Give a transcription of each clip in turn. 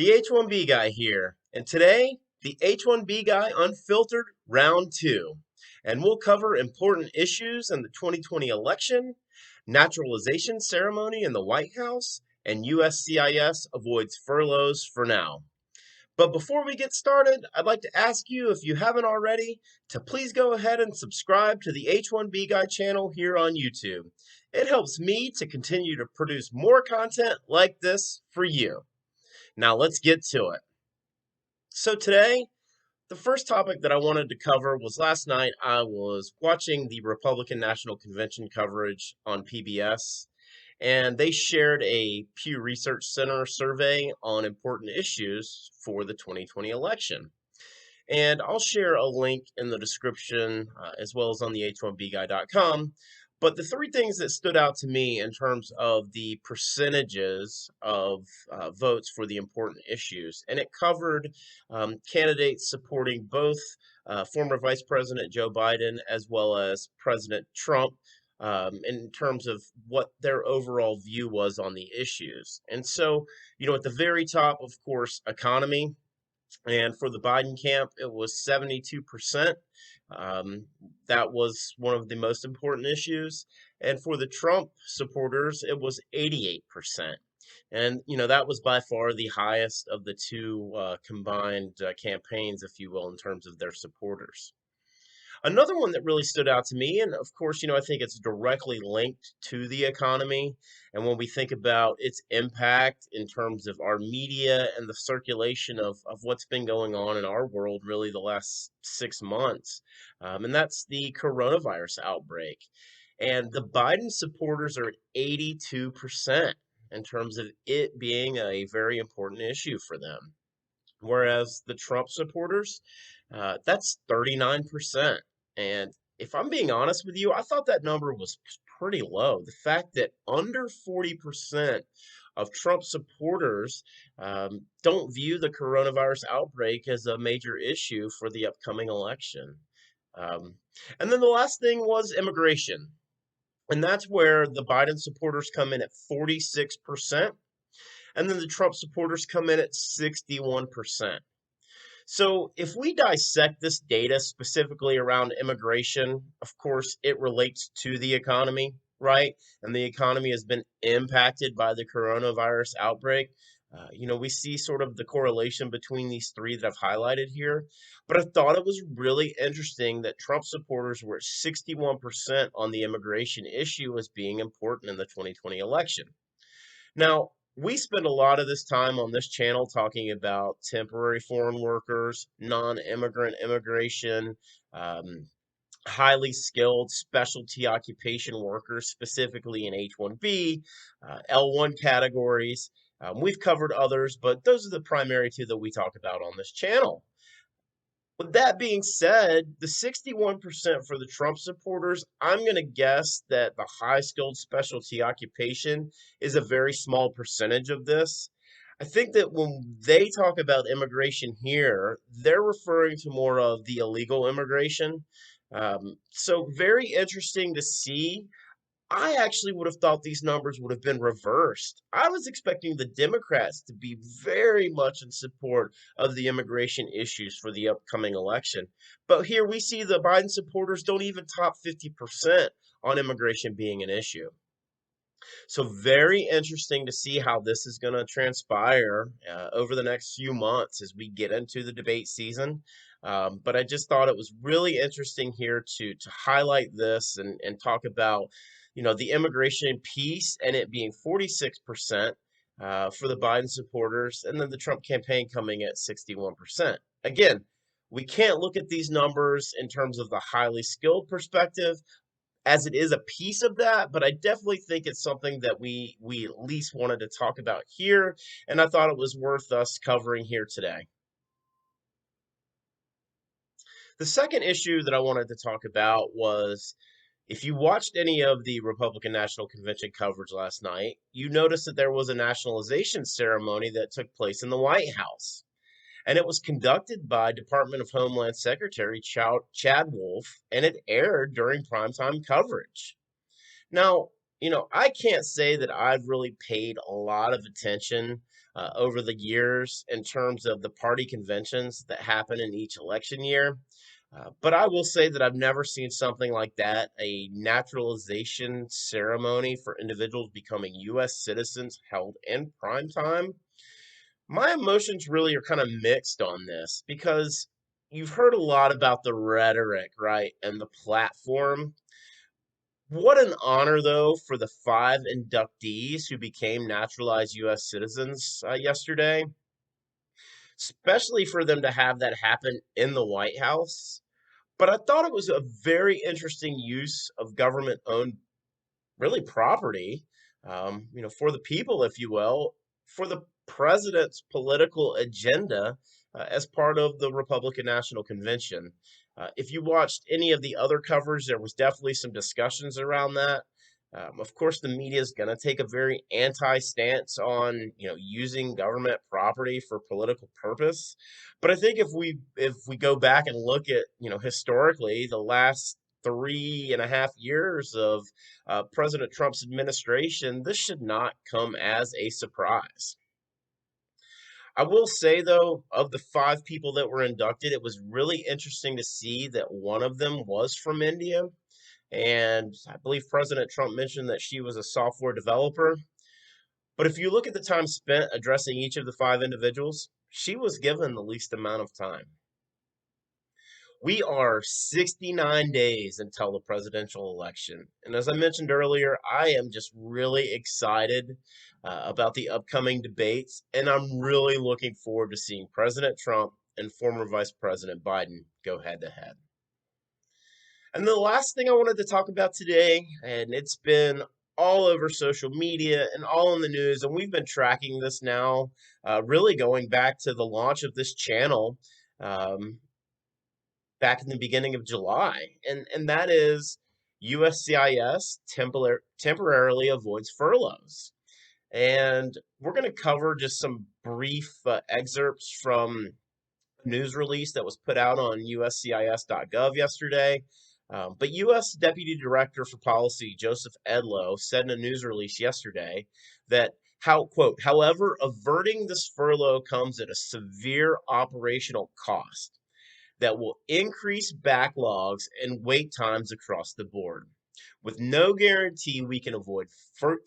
The H1B guy here, and today, the H1B guy unfiltered round two. And we'll cover important issues in the 2020 election, naturalization ceremony in the White House, and USCIS avoids furloughs for now. But before we get started, I'd like to ask you, if you haven't already, to please go ahead and subscribe to the H1B Guy channel here on YouTube. It helps me to continue to produce more content like this for you. Now let's get to it. So today, the first topic that I wanted to cover was last night I was watching the Republican National Convention coverage on PBS, and they shared a Pew Research Center survey on important issues for the 2020 election. And I'll share a link in the description as well as on the h1bguy.com. But the three things that stood out to me in terms of the percentages of votes for the important issues, and it covered candidates supporting both former Vice President Joe Biden as well as President Trump in terms of what their overall view was on the issues. And so, at the very top, of course, economy. And for the Biden camp, it was 72%. That was one of the most important issues. And for the Trump supporters, it was 88%. And, that was by far the highest of the two combined campaigns, if you will, in terms of their supporters. Another one that really stood out to me, and of course, I think it's directly linked to the economy. And when we think about its impact in terms of our media and the circulation of what's been going on in our world really the last 6 months, and that's the coronavirus outbreak. And the Biden supporters are at 82% in terms of it being a very important issue for them. Whereas the Trump supporters, that's 39%. And if I'm being honest with you, I thought that number was pretty low. The fact that under 40% of Trump supporters don't view the coronavirus outbreak as a major issue for the upcoming election. And then the last thing was immigration. And that's where the Biden supporters come in at 46%. And then the Trump supporters come in at 61%. So if we dissect this data specifically around immigration, of course, it relates to the economy, right? And the economy has been impacted by the coronavirus outbreak. We see sort of the correlation between these three that I've highlighted here. But I thought it was really interesting that Trump supporters were at 61% on the immigration issue as being important in the 2020 election. Now, we spend a lot of this time on this channel talking about temporary foreign workers, non-immigrant immigration, highly skilled specialty occupation workers, specifically in H1B, L1 categories. We've covered others, but those are the primary two that we talk about on this channel. With that being said, the 61% for the Trump supporters, I'm going to guess that the high-skilled specialty occupation is a very small percentage of this. I think that when they talk about immigration here, they're referring to more of the illegal immigration. So very interesting to see. I actually would have thought these numbers would have been reversed. I was expecting the Democrats to be very much in support of the immigration issues for the upcoming election. But here we see the Biden supporters don't even top 50% on immigration being an issue. So very interesting to see how this is going to transpire over the next few months as we get into the debate season. But I just thought it was really interesting here to highlight this and talk about the immigration piece and it being 46% for the Biden supporters, and then the Trump campaign coming at 61%. Again, we can't look at these numbers in terms of the highly skilled perspective, as it is a piece of that, but I definitely think it's something that we at least wanted to talk about here, and I thought it was worth us covering here today. The second issue that I wanted to talk about was, if you watched any of the Republican National Convention coverage last night, you noticed that there was a naturalization ceremony that took place in the White House. And it was conducted by Department of Homeland Secretary Chad Wolf, and it aired during primetime coverage. Now, I can't say that I've really paid a lot of attention over the years in terms of the party conventions that happen in each election year. But I will say that I've never seen something like that, a naturalization ceremony for individuals becoming U.S. citizens held in prime time. My emotions really are kind of mixed on this because you've heard a lot about the rhetoric, right, and the platform. What an honor, though, for the five inductees who became naturalized U.S. citizens yesterday, especially for them to have that happen in the White House. But I thought it was a very interesting use of government owned really property, for the people, if you will, for the president's political agenda as part of the Republican National Convention. If you watched any of the other covers, there was definitely some discussions around that. Of course, the media is going to take a very anti-stance on, using government property for political purpose. But I think if we go back and look at, historically, the last 3.5 years of President Trump's administration, this should not come as a surprise. I will say, though, of the five people that were inducted, it was really interesting to see that one of them was from India. And I believe President Trump mentioned that she was a software developer. But if you look at the time spent addressing each of the five individuals, she was given the least amount of time. We are 69 days until the presidential election. And as I mentioned earlier, I am just really excited about the upcoming debates. And I'm really looking forward to seeing President Trump and former Vice President Biden go head to head. And the last thing I wanted to talk about today, and it's been all over social media and all in the news, and we've been tracking this now, really going back to the launch of this channel. Back in the beginning of July, and that is USCIS temporarily avoids furloughs. And we're going to cover just some brief excerpts from a news release that was put out on USCIS.gov yesterday. But U.S. Deputy Director for Policy Joseph Edlow said in a news release yesterday that quote, however, averting this furlough comes at a severe operational cost that will increase backlogs and wait times across the board, with no guarantee we can avoid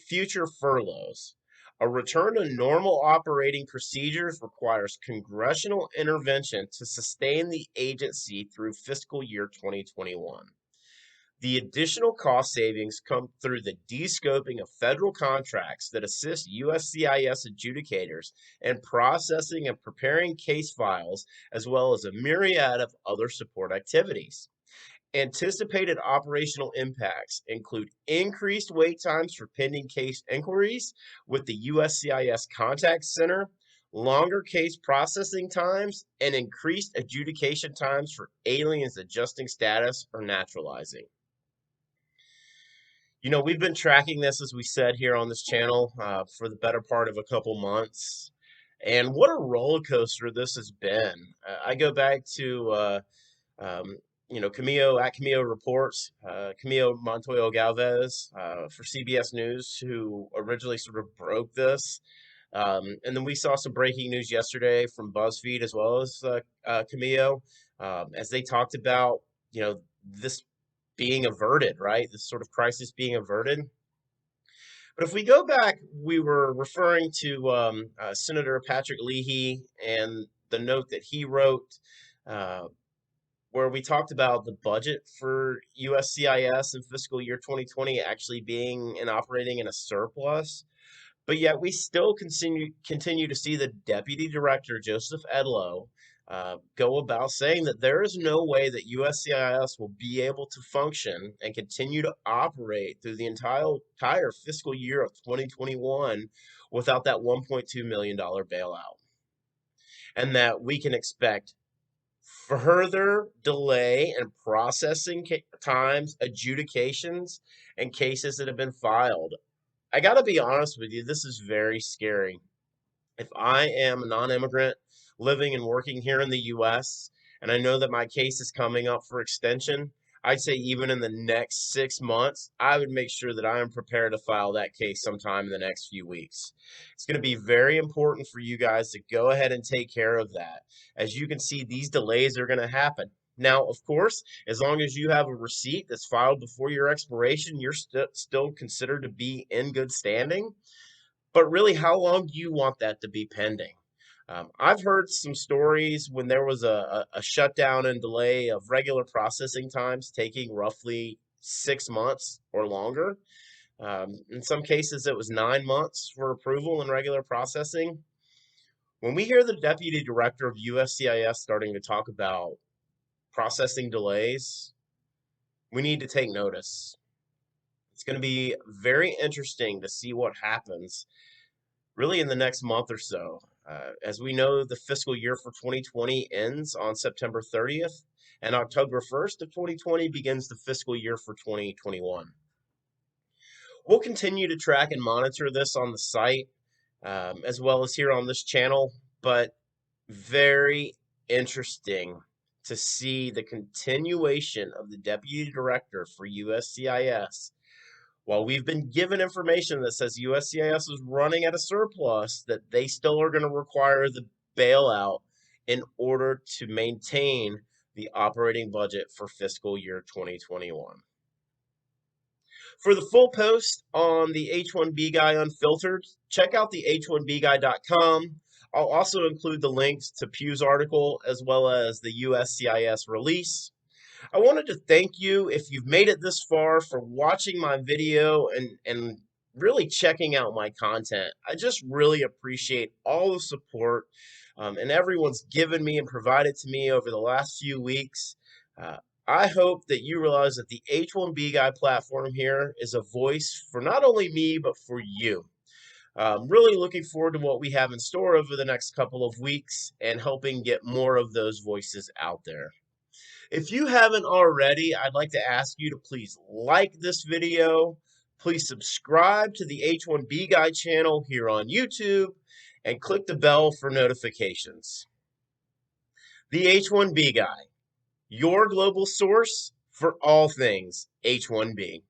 future furloughs. A return to normal operating procedures requires congressional intervention to sustain the agency through fiscal year 2021. The additional cost savings come through the de-scoping of federal contracts that assist USCIS adjudicators in processing and preparing case files, as well as a myriad of other support activities. Anticipated operational impacts include increased wait times for pending case inquiries with the USCIS Contact Center, longer case processing times, and increased adjudication times for aliens adjusting status or naturalizing. We've been tracking this, as we said here on this channel, for the better part of a couple months. And what a roller coaster this has been. I go back to, Camillo Reports, Camillo Montoyo Galvez for CBS News, who originally sort of broke this. And then we saw some breaking news yesterday from BuzzFeed as well as Camillo, as they talked about, this being averted, right? This sort of crisis being averted. But if we go back, we were referring to Senator Patrick Leahy and the note that he wrote, where we talked about the budget for USCIS in fiscal year 2020 actually being and operating in a surplus. But yet we still continue to see the deputy director, Joseph Edlow, go about saying that there is no way that USCIS will be able to function and continue to operate through the entire fiscal year of 2021 without that $1.2 million bailout. And that we can expect further delay in processing times, adjudications, and cases that have been filed. I got to be honest with you, this is very scary. If I am a non-immigrant living and working here in the U.S., and I know that my case is coming up for extension, I'd say even in the next 6 months, I would make sure that I am prepared to file that case sometime in the next few weeks. It's going to be very important for you guys to go ahead and take care of that. As you can see, these delays are going to happen. Now, of course, as long as you have a receipt that's filed before your expiration, you're still considered to be in good standing. But really, how long do you want that to be pending? I've heard some stories when there was a shutdown and delay of regular processing times taking roughly 6 months or longer. In some cases, it was 9 months for approval in regular processing. When we hear the deputy director of USCIS starting to talk about processing delays, we need to take notice. It's going to be very interesting to see what happens really in the next month or so. As we know, the fiscal year for 2020 ends on September 30th, and October 1st of 2020 begins the fiscal year for 2021. We'll continue to track and monitor this on the site, as well as here on this channel, but very interesting to see the continuation of the Deputy Director for USCIS. While we've been given information that says USCIS is running at a surplus, that they still are going to require the bailout in order to maintain the operating budget for fiscal year 2021. For the full post on the H1B Guy Unfiltered, check out the h1bguy.com. I'll also include the links to Pew's article as well as the USCIS release. I wanted to thank you if you've made it this far for watching my video and really checking out my content. I just really appreciate all the support and everyone's given me and provided to me over the last few weeks. I hope that you realize that the H1B Guy platform here is a voice for not only me, but for you. Really looking forward to what we have in store over the next couple of weeks and helping get more of those voices out there. If you haven't already, I'd like to ask you to please like this video, please subscribe to the H1B Guy channel here on YouTube, and click the bell for notifications. The H1B Guy, your global source for all things H1B.